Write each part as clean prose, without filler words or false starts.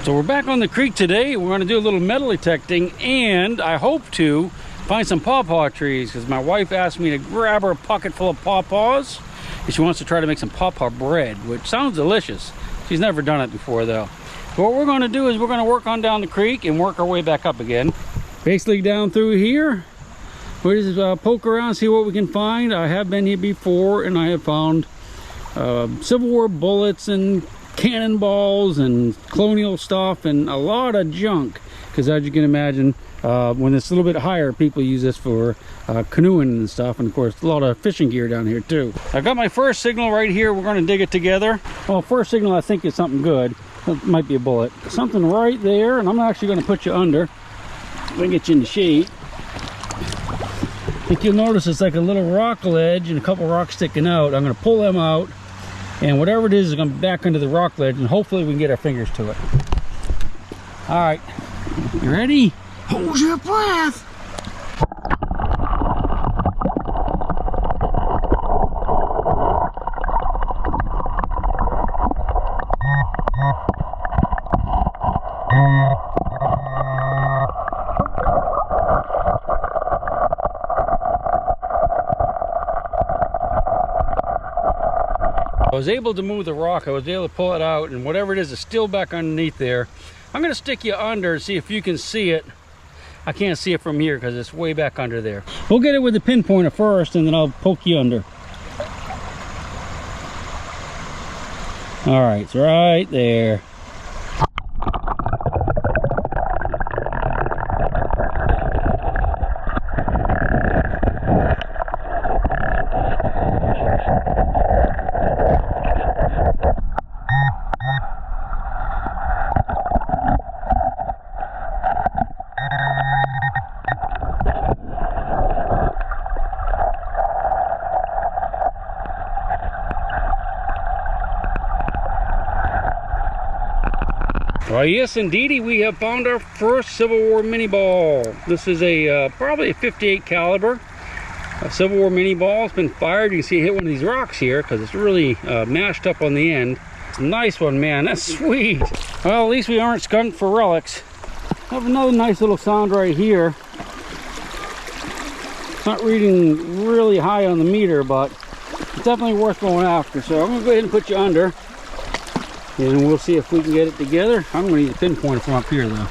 So we're back on the creek today. We're going to do a little metal detecting, and I hope to find some pawpaw trees because my wife asked me to grab her a pocket full of pawpaws, and she wants to try to make some pawpaw bread, which sounds delicious. She's never done it before though. So what we're going to do is we're going to work on down the creek and work our way back up again. Basically down through here, we'll just poke around, see what we can find. I have been here before, and I have found Civil War bullets and cannonballs and colonial stuff and a lot of junk, because as you can imagine, when it's a little bit higher, people use this for canoeing and stuff, and of course a lot of fishing gear down here too. I got my first signal right here. We're going to dig it together. Well, first signal I think is something good. It might be a bullet, something right there, and I'm actually going to put you under. Let me get you in the shade. I think you'll notice it's like a little rock ledge and a couple rocks sticking out. I'm going to pull them out, and whatever it is going to be back under the rock ledge, and hopefully we can get our fingers to it. All right, you ready? Hold your breath. I was able to move the rock. I was able to pull it out, and whatever it is still back underneath there. I'm going to stick you under and see if you can see it. I can't see it from here because it's way back under there. We'll get it with the pinpointer first, and then I'll poke you under. All right, it's right there. Well, yes, indeedy, we have found our first Civil War mini ball. This is a probably a 58 caliber Civil War mini ball. It's been fired. You can see it hit one of these rocks here because it's really mashed up on the end. It's a nice one, man. That's sweet. Well, at least we aren't skunked for relics. I have another nice little sound right here. It's not reading really high on the meter, but it's definitely worth going after. So I'm going to go ahead and put you under, and we'll see if we can get it together. I'm going to need a pinpointer from up here though.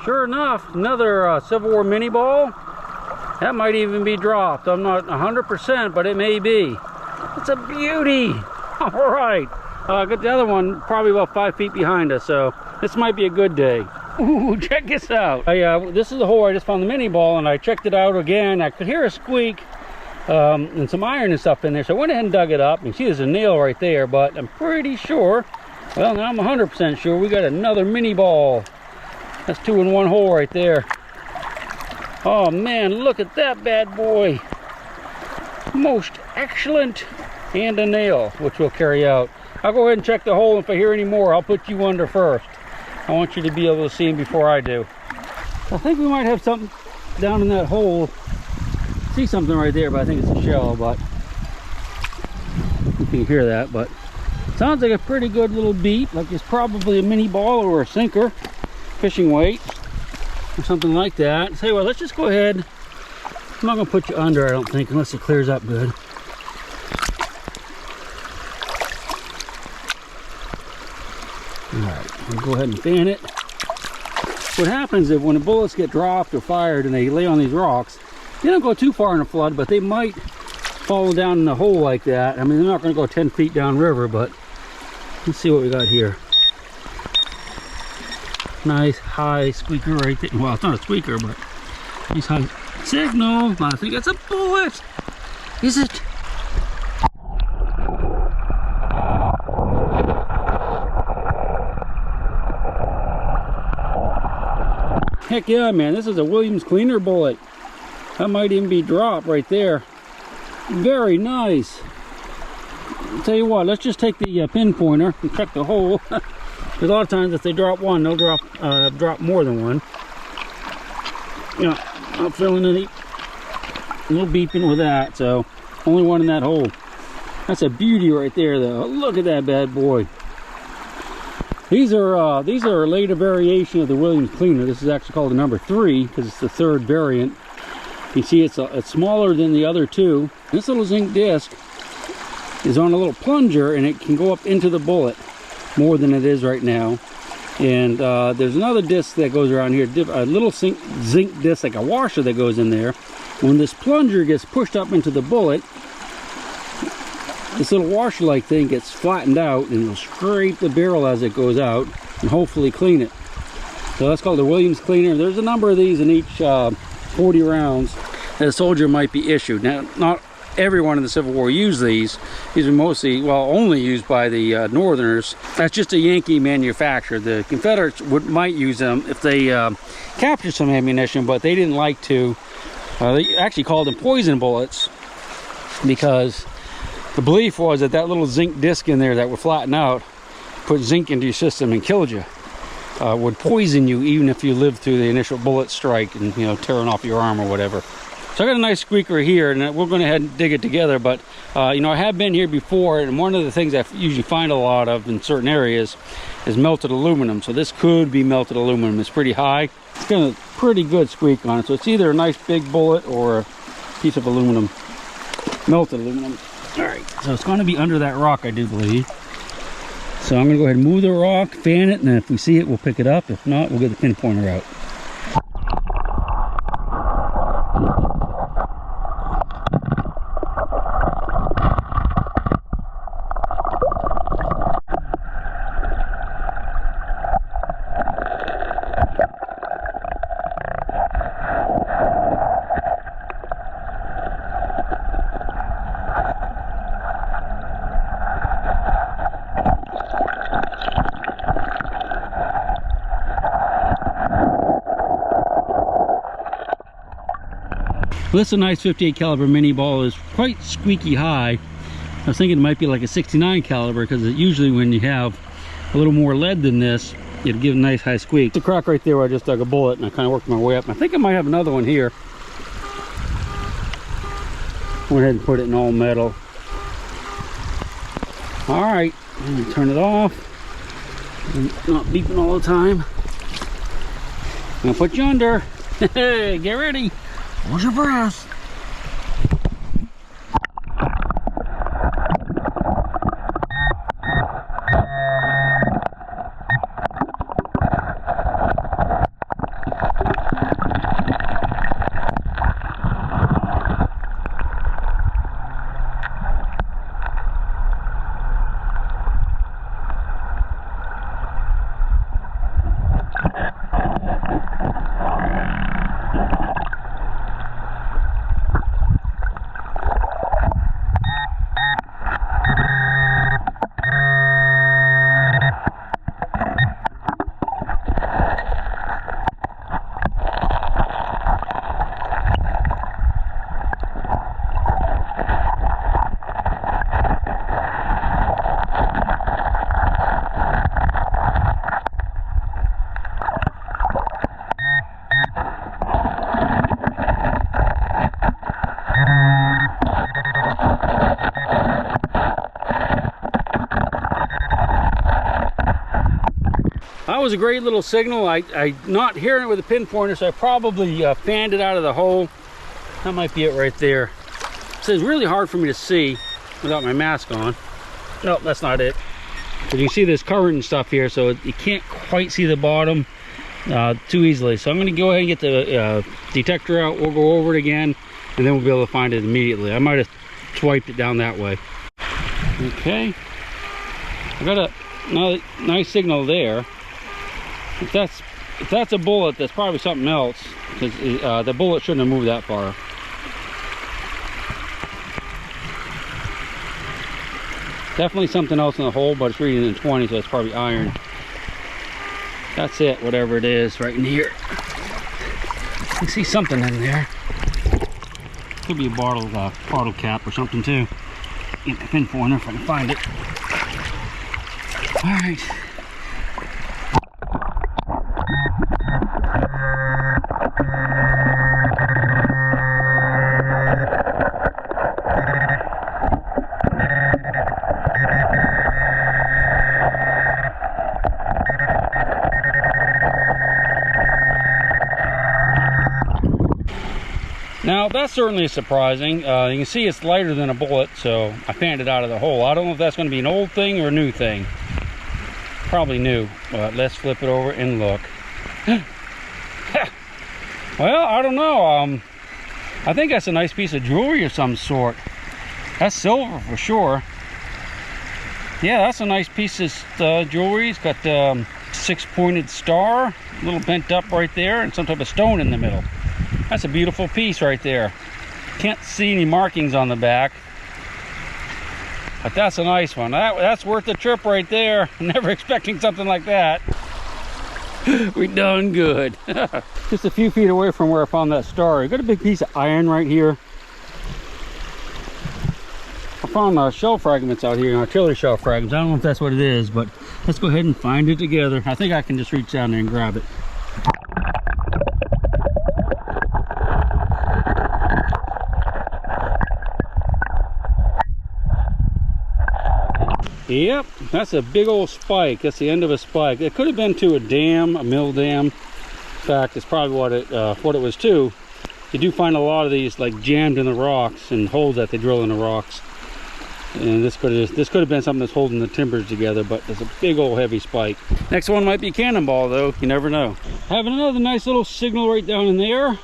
Sure enough, another Civil War mini ball. That might even be dropped. I'm not 100%, but it may be. It's a beauty. All right. Got the other one probably about 5 feet behind us, so this might be a good day. Ooh, check this out. This is the hole where I just found the mini ball, and I checked it out again. I could hear a squeak and some iron and stuff in there, so I went ahead and dug it up. You can see there's a nail right there, but I'm pretty sure, well, now I'm 100% sure we got another mini ball. That's 2 in 1 hole right there. Oh man, look at that bad boy. Most excellent. And a nail, which we'll carry out. I'll go ahead and check the hole. If I hear any more, I'll put you under first. I want you to be able to see him before I do. I think we might have something down in that hole see something right there, but I think it's a shell, but you can hear that. But sounds like a pretty good little beat, like it's probably a mini ball or a sinker, fishing weight, or something like that. Say, well, let's just go ahead. I'm not gonna put you under, I don't think, unless it clears up good. Alright, we'll go ahead and fan it. What happens is when the bullets get dropped or fired and they lay on these rocks, they don't go too far in the flood, but they might fall down in the hole like that. I mean, they're not going to go 10 feet down river, but let's see what we got here. Nice high squeaker right there. Well, it's not a squeaker, but nice high signal. I think it's a bullet. Is it? Heck yeah, man, this is a Williams cleaner bullet. That might even be drop right there. Very nice. I'll tell you what, let's just take the pin pointer and check the hole. Because a lot of times if they drop one, they'll drop more than one. Yeah, not feeling any little beeping with that, so only one in that hole. That's a beauty right there though. Look at that bad boy. These are a later variation of the Williams cleaner. This is actually called the number 3 because it's the 3rd variant. You see it's smaller than the other two. This little zinc disc is on a little plunger and it can go up into the bullet more than it is right now. And there's another disc that goes around here, a little zinc disc, like a washer that goes in there. When this plunger gets pushed up into the bullet, this little washer-like thing gets flattened out and it'll scrape the barrel as it goes out and hopefully clean it. So that's called the Williams cleaner. There's a number of these in each 40 rounds that a soldier might be issued. Now, not everyone in the Civil War used these. These are mostly, well, only used by the Northerners. That's just a Yankee manufacturer. The Confederates might use them if they captured some ammunition, but they didn't like to. They actually called them poison bullets because the belief was that that little zinc disc in there that would flatten out, put zinc into your system and killed you, would poison you even if you lived through the initial bullet strike and, you know, tearing off your arm or whatever. So I got a nice squeaker here and we're going to head and dig it together, but you know, I have been here before and one of the things I usually find a lot of in certain areas is melted aluminum. So this could be melted aluminum. It's pretty high. It's got a pretty good squeak on it. So it's either a nice big bullet or a piece of aluminum, melted aluminum. All right, so it's going to be under that rock, I do believe. So I'm going to go ahead and move the rock, fan it, and if we see it, we'll pick it up. If not, we'll get the pin pointer out. Well, this is a nice 58 caliber mini ball. Is quite squeaky high. I was thinking it might be like a 69 caliber because usually when you have a little more lead than this, it'll give a nice high squeak. It's a crack right there where I just dug a bullet and I kind of worked my way up. I think I might have another one here. Went ahead and put it in all metal. All right, turn it off. Not beeping all the time. I'm gonna put you under. Hey, get ready. Hold your breath. that was a great little signal. I not hearing it with a pinpointer, so I probably fanned it out of the hole. That might be it right there. So it's really hard for me to see without my mask on. Nope, that's not it. But you can see this current and stuff here, so you can't quite see the bottom too easily. So I'm going to go ahead and get the detector out. We'll go over it again, and then we'll be able to find it immediately. I might have swiped it down that way. Okay, I got another nice signal there. If that's a bullet, that's probably something else, because the bullet shouldn't have moved that far. Definitely something else in the hole, but it's reading in 20, so it's probably iron. That's it, whatever it is, right in here. I see something in there. Could be a bottle cap or something too. Get the pinpointer if I can find it. All right. Now that's certainly surprising. You can see it's lighter than a bullet, so I fanned it out of the hole. I don't know if that's going to be an old thing or a new thing. Probably new, but let's flip it over and look. Well, I don't know. I think that's a nice piece of jewelry of some sort. That's silver for sure. Yeah, that's a nice piece of jewelry. It's got six-pointed star, a little bent up right there, and some type of stone in the middle. That's a beautiful piece right there. Can't see any markings on the back, but that's a nice one. That's worth the trip right there. Never expecting something like that. We done good. Just a few feet away from where I found that star, I got a big piece of iron right here. I found shell fragments out here, artillery shell fragments. I don't know if that's what it is, but let's go ahead and find it together. I think I can just reach down there and grab it. Yep, that's a big old spike. That's the end of a spike. It could have been to a dam, a mill dam. In fact, it's probably what it was to. You do find a lot of these like jammed in the rocks and holes that they drill in the rocks. And this could have been something that's holding the timbers together, but it's a big old heavy spike. Next one might be a cannonball though. You never know. Having another nice little signal right down in there.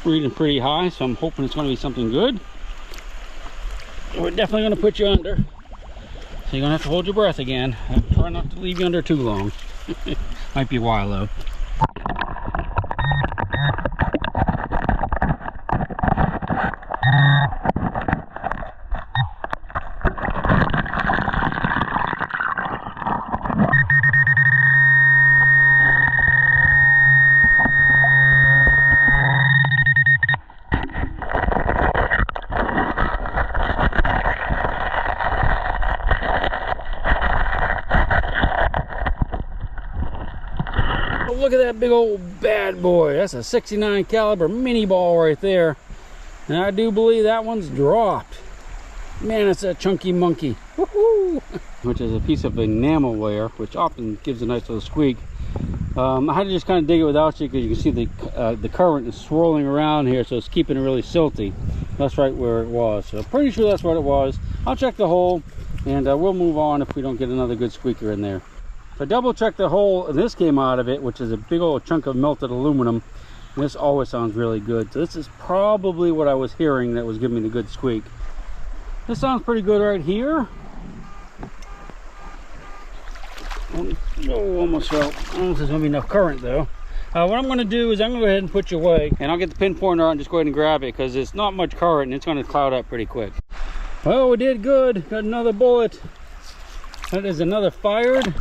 Reading pretty high, so I'm hoping it's going to be something good. We're definitely going to put you under. So you're going to have to hold your breath again. I'll try not to leave you under too long. Might be a while though. Look at that big old bad boy. That's a 69 caliber mini ball right there. And I do believe that one's dropped. Man, it's a chunky monkey. Woohoo! Which is a piece of enamelware, which often gives a nice little squeak. I had to just kind of dig it without you because you can see the current is swirling around here, so it's keeping it really silty. That's right where it was. So I'm pretty sure that's what it was. I'll check the hole, and we'll move on if we don't get another good squeaker in there. I double checked the hole and this came out of it, which is a big old chunk of melted aluminum. And this always sounds really good. So this is probably what I was hearing that was giving me the good squeak. This sounds pretty good right here. Oh, almost fell. I don't know if there's gonna be enough current though. What I'm gonna do is I'm gonna go ahead and put you away, and I'll get the pinpointer out and just go ahead and grab it because it's not much current and it's gonna cloud up pretty quick. Well, we did good. Got another bullet. That is another fired.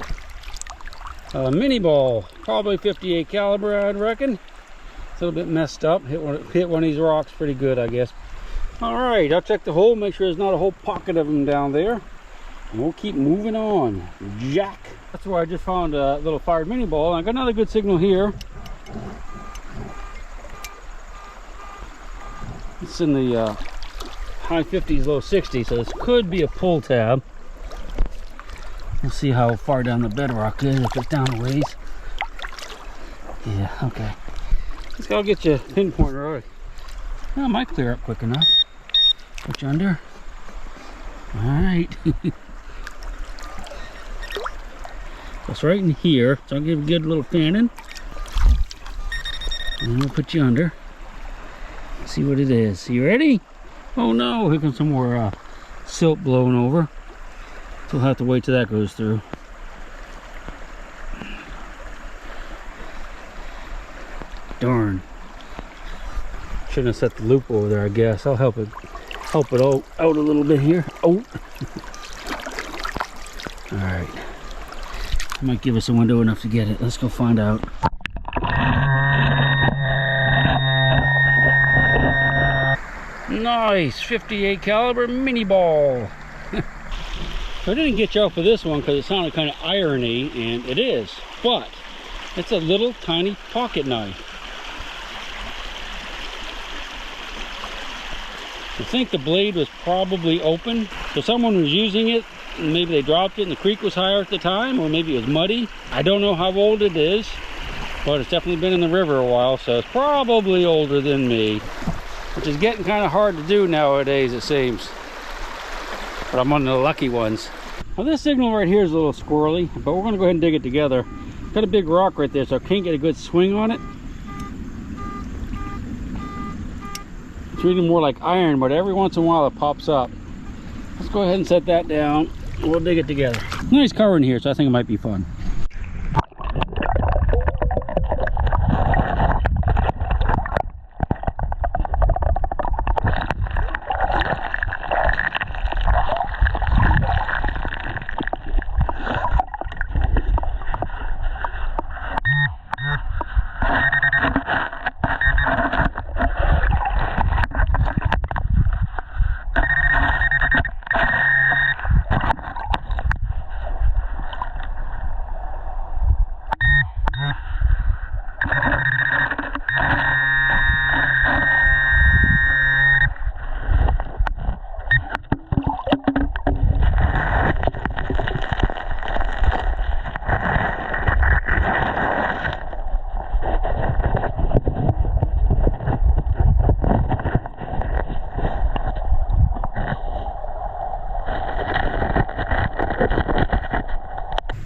Mini ball, probably 58 caliber, I'd reckon. It's a little bit messed up. Hit one of these rocks pretty good, I guess. All right, I'll check the hole, make sure there's not a whole pocket of them down there. And we'll keep moving on. Jack. That's where I just found a little fired mini ball. I got another good signal here. It's in the high 50s, low 60s, so this could be a pull tab. We'll see how far down the bedrock is, if it's down a ways. Yeah, okay. Let's go get you a pinpointer. Alright. Well, it might clear up quick enough. Put you under. Alright. It's right in here, so I'll give you a good little fanning. And we'll put you under. See what it is. You ready? Oh no, here comes some more silt blowing over. So we'll have to wait till that goes through. Darn. Shouldn't have set the loop over there, I guess. I'll help it out a little bit here. Oh. Alright. Might give us a window enough to get it. Let's go find out. Nice 58 caliber mini ball. I didn't get you out for this one because it sounded kind of irony, and it is, but it's a little tiny pocket knife. I think the blade was probably open, so someone was using it. Maybe they dropped it and the creek was higher at the time, or maybe it was muddy. I don't know how old it is, but it's definitely been in the river a while, so it's probably older than me, which is getting kind of hard to do nowadays, it seems. But I'm one of the lucky ones. Well, this signal right here is a little squirrely, but we're going to go ahead and dig it together. Got a big rock right there, so I can't get a good swing on it. It's reading more like iron, but every once in a while it pops up. Let's go ahead and set that down. We'll dig it together. Nice cover in here, so I think it might be fun.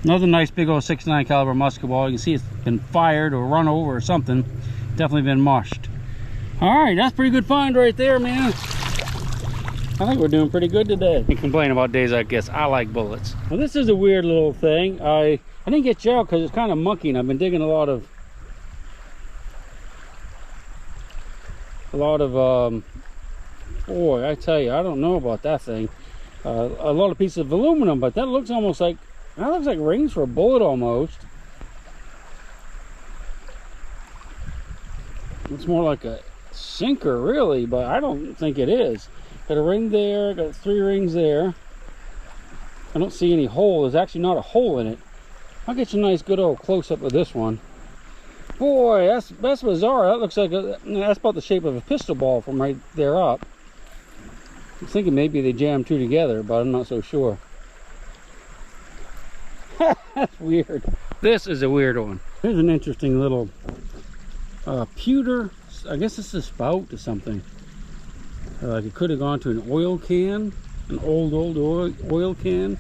Another nice big old 69 caliber musket ball. You can see it's been fired or run over or something. Definitely been mushed. Alright, that's a pretty good find right there, man. I think we're doing pretty good today. You complain about days like this. I like bullets. Well, this is a weird little thing. I didn't get you out because it's kind of mucky, and I've been digging a lot of boy, I tell you, I don't know about that thing. A lot of pieces of aluminum, but that looks almost like, that looks like rings for a bullet almost. It's more like a sinker really, but I don't think it is. Got a ring there, got 3 rings there. I don't see any hole. There's actually not a hole in it. I'll get you a nice good old close-up of this one. Boy, that's bizarre. That looks like that's about the shape of a pistol ball from right there up. I'm thinking maybe they jammed 2 together, but I'm not so sure. That's weird. This is a weird one. Here's an interesting little pewter. I guess it's a spout or something. Like it could have gone to an oil can, an old oil can.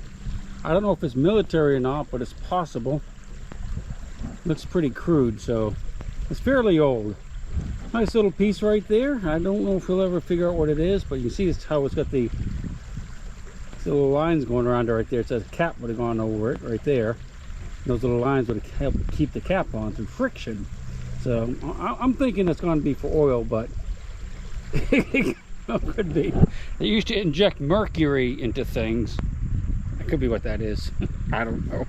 I don't know if it's military or not, but it's possible. Looks pretty crude, so it's fairly old. Nice little piece right there. I don't know if we'll ever figure out what it is, but you can see how it's got the little lines going around it right there. It says cap would have gone over it right there. And those little lines would have helped keep the cap on through friction. So I'm thinking it's going to be for oil, but it could be. They used to inject mercury into things. That could be what that is. I don't know.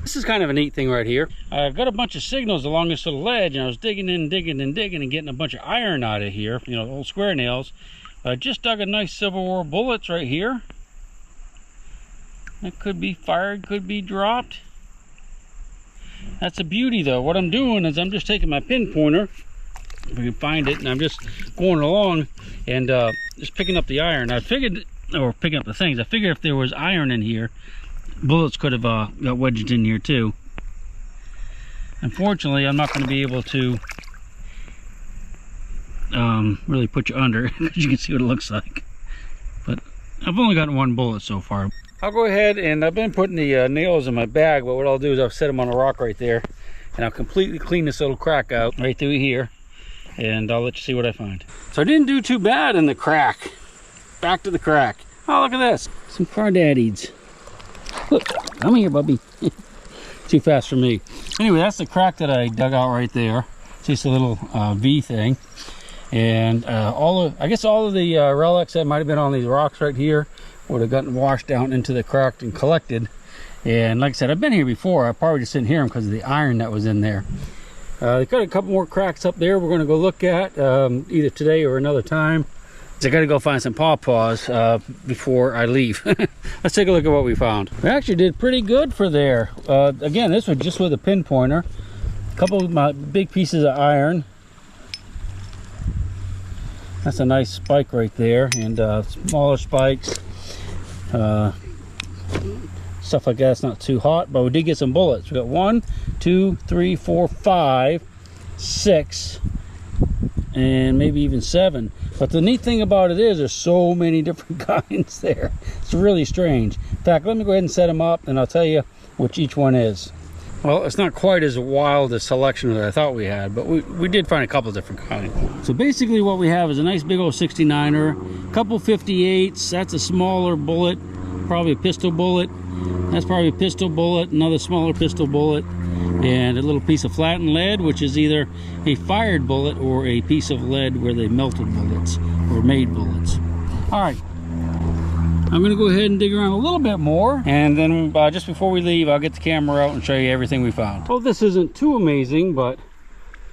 This is kind of a neat thing right here. I've got a bunch of signals along this little ledge, and I was digging and getting a bunch of iron out of here, you know, old square nails. I just dug a nice Civil War bullets right here. That could be fired, could be dropped. That's a beauty though. What I'm doing is I'm just taking my pinpointer, if I can find it, and I'm just going along and just picking up the iron. I figured, or picking up the things, I figured if there was iron in here, bullets could have got wedged in here too. Unfortunately, I'm not going to be able to really put you under because you can see what it looks like. But I've only gotten one bullet so far. I'll go ahead, and I've been putting the nails in my bag, but what I'll do is I'll set them on a rock right there, and I'll completely clean this little crack out right through here, and I'll let you see what I find. So I didn't do too bad in the crack. Back to the crack. Oh, look at this. Some crawdaddies. Look, come here, Bubby. Too fast for me. Anyway, that's the crack that I dug out right there. It's just a little V thing. And I guess all of the relics that might have been on these rocks right here would have gotten washed down into the crack and collected. And like I said, I've been here before. I probably just didn't hear them because of the iron that was in there. They got a couple more cracks up there we're going to go look at either today or another time. So I got to go find some paws before I leave. Let's take a look at what we found. We actually did pretty good for there. Again, this was just with a pinpointer. A couple of my big pieces of iron. That's a nice spike right there, and smaller spikes. Stuff like that's not too hot, but we did get some bullets. We got 1, 2, 3, 4, 5, 6, and maybe even 7. But the neat thing about it is there's so many different kinds there. It's really strange. In fact, let me go ahead and set them up, and I'll tell you which each one is. Well, it's not quite as wild a selection as I thought we had, but we did find a couple different kinds. So basically what we have is a nice big old 69er, a couple 58s, that's a smaller bullet, probably a pistol bullet. That's probably a pistol bullet, another smaller pistol bullet, and a little piece of flattened lead, which is either a fired bullet or a piece of lead where they melted bullets or made bullets. All right. I'm going to go ahead and dig around a little bit more, and then just before we leave, I'll get the camera out and show you everything we found. Well, this isn't too amazing, but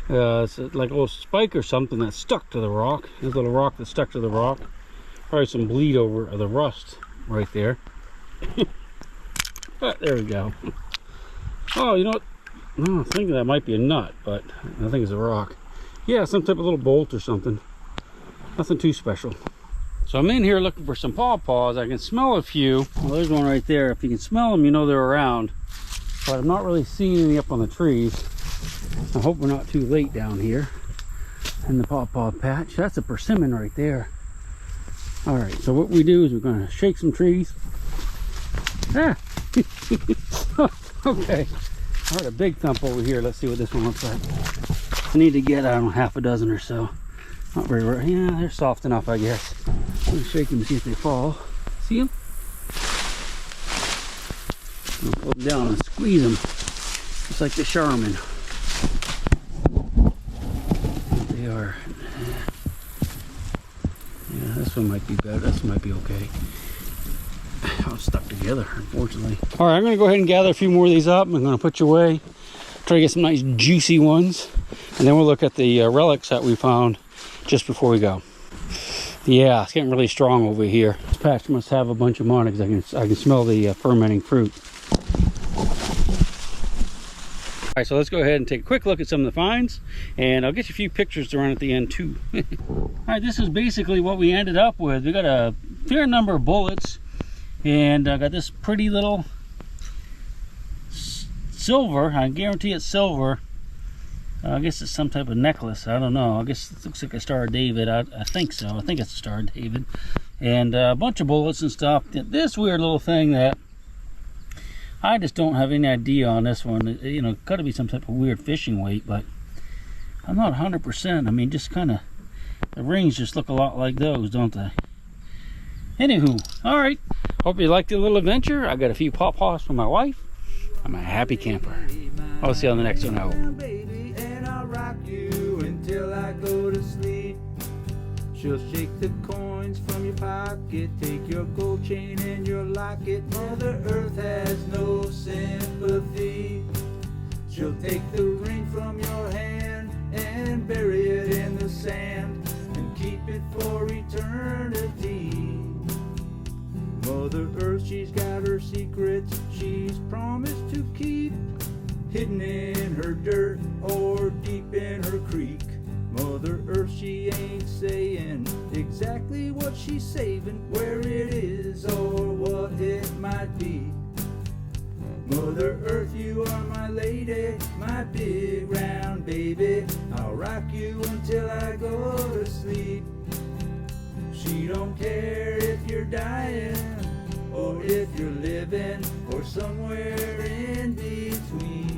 it's like a little spike or something that stuck to the rock. There's a little rock that stuck to the rock. Probably some bleed over the rust right there. There we go. Oh, you know what? Oh, I think that might be a nut, but I think it's a rock. Yeah, some type of little bolt or something. Nothing too special. So I'm in here looking for some paws. I can smell a few. Well, there's one right there. If you can smell them, you know they're around. But I'm not really seeing any up on the trees. I hope we're not too late down here in the paw patch. That's a persimmon right there. All right, so what we do is we're going to shake some trees. Ah! Okay. I heard a big thump over here. Let's see what this one looks like. I need to get, I don't know, half a dozen or so. Not very rare. Yeah, they're soft enough, I guess. I'm going to shake them to see if they fall. See them? I'll pull them down and squeeze them. Just like the Charmin. They are. Yeah, this one might be better. This one might be okay. I was stuck together, unfortunately. All right, I'm going to go ahead and gather a few more of these up. I'm going to put you away. Try to get some nice juicy ones. And then we'll look at the relics that we found just before we go. Yeah, it's getting really strong over here. This patch must have a bunch of them on it because I can smell the fermenting fruit. All right, so let's go ahead and take a quick look at some of the finds, and I'll get you a few pictures to run at the end too. All right, this is basically what we ended up with. We got a fair number of bullets, and I got this pretty little silver. I guarantee it's silver. I guess it's some type of necklace. I don't know. I guess it looks like a Star of David. I think so. I think it's a Star of David. And a bunch of bullets and stuff. This weird little thing that I just don't have any idea on this one. You know, got to be some type of weird fishing weight, but I'm not 100%. I mean, just kind of, the rings just look a lot like those, don't they? Anywho, all right. Hope you liked the little adventure. I got a few paws for my wife. I'm a happy camper. I'll see you on the next one, I hope. Until I go to sleep. She'll shake the coins from your pocket, take your gold chain and your locket. Mother Earth has no sympathy. She'll take the ring from your hand and bury it in the sand and keep it for eternity. Mother Earth, she's got her secrets she's promised to keep, hidden in her dirt or deep in her creek. Mother Earth, she ain't saying exactly what she's saving, where it is or what it might be. Mother Earth, you are my lady, my big round baby. I'll rock you until I go to sleep. She don't care if you're dying or if you're living or somewhere in between.